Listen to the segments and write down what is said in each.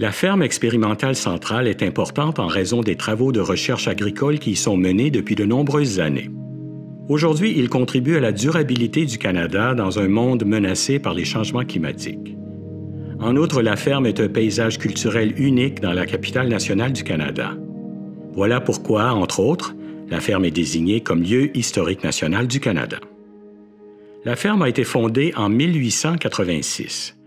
La ferme expérimentale centrale est importante en raison des travaux de recherche agricole qui y sont menés depuis de nombreuses années. Aujourd'hui, il contribue à la durabilité du Canada dans un monde menacé par les changements climatiques. En outre, la ferme est un paysage culturel unique dans la capitale nationale du Canada. Voilà pourquoi, entre autres, la ferme est désignée comme lieu historique national du Canada. La ferme a été fondée en 1886.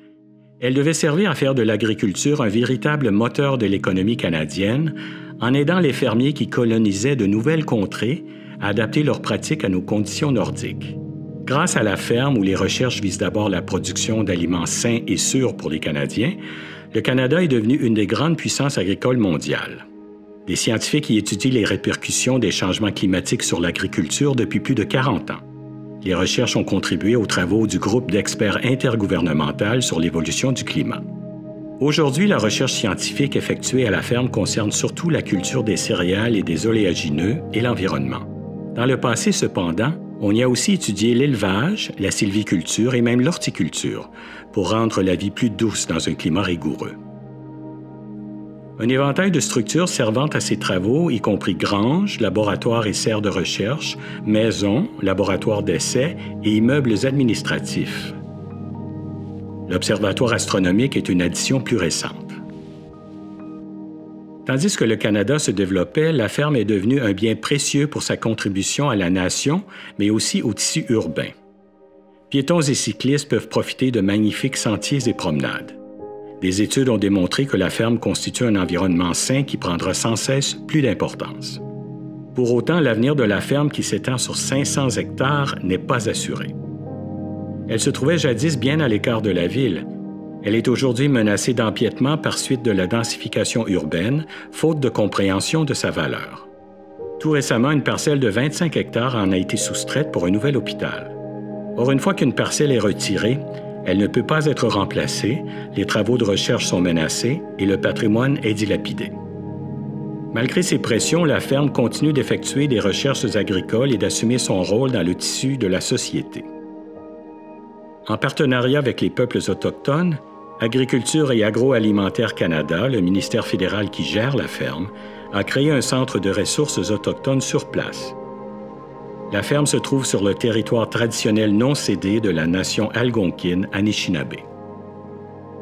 Elle devait servir à faire de l'agriculture un véritable moteur de l'économie canadienne en aidant les fermiers qui colonisaient de nouvelles contrées à adapter leurs pratiques à nos conditions nordiques. Grâce à la ferme, où les recherches visent d'abord la production d'aliments sains et sûrs pour les Canadiens, le Canada est devenu une des grandes puissances agricoles mondiales. Des scientifiques y étudient les répercussions des changements climatiques sur l'agriculture depuis plus de 40 ans. Les recherches ont contribué aux travaux du groupe d'experts intergouvernemental sur l'évolution du climat. Aujourd'hui, la recherche scientifique effectuée à la ferme concerne surtout la culture des céréales et des oléagineux et l'environnement. Dans le passé, cependant, on y a aussi étudié l'élevage, la sylviculture et même l'horticulture pour rendre la vie plus douce dans un climat rigoureux. Un éventail de structures servant à ces travaux, y compris granges, laboratoires et serres de recherche, maisons, laboratoires d'essais et immeubles administratifs. L'Observatoire astronomique est une addition plus récente. Tandis que le Canada se développait, la ferme est devenue un bien précieux pour sa contribution à la nation, mais aussi au tissu urbain. Piétons et cyclistes peuvent profiter de magnifiques sentiers et promenades. Des études ont démontré que la ferme constitue un environnement sain qui prendra sans cesse plus d'importance. Pour autant, l'avenir de la ferme qui s'étend sur 500 hectares n'est pas assuré. Elle se trouvait jadis bien à l'écart de la ville. Elle est aujourd'hui menacée d'empiètement par suite de la densification urbaine, faute de compréhension de sa valeur. Tout récemment, une parcelle de 25 hectares en a été soustraite pour un nouvel hôpital. Or, une fois qu'une parcelle est retirée, elle ne peut pas être remplacée, les travaux de recherche sont menacés et le patrimoine est dilapidé. Malgré ces pressions, la ferme continue d'effectuer des recherches agricoles et d'assumer son rôle dans le tissu de la société. En partenariat avec les peuples autochtones, Agriculture et Agroalimentaire Canada, le ministère fédéral qui gère la ferme, a créé un centre de ressources autochtones sur place. La ferme se trouve sur le territoire traditionnel non cédé de la nation algonquine Anishinaabe.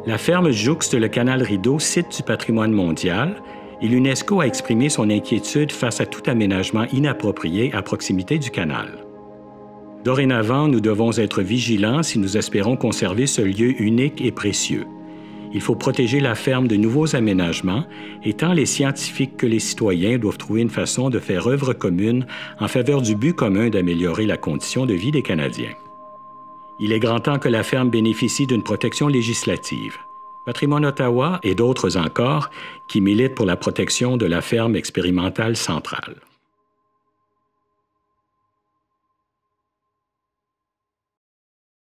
La ferme jouxte le canal Rideau, site du patrimoine mondial, et l'UNESCO a exprimé son inquiétude face à tout aménagement inapproprié à proximité du canal. Dorénavant, nous devons être vigilants si nous espérons conserver ce lieu unique et précieux. Il faut protéger la ferme de nouveaux aménagements et tant les scientifiques que les citoyens doivent trouver une façon de faire œuvre commune en faveur du but commun d'améliorer la condition de vie des Canadiens. Il est grand temps que la ferme bénéficie d'une protection législative. Patrimoine Ottawa et d'autres encore qui militent pour la protection de la ferme expérimentale centrale.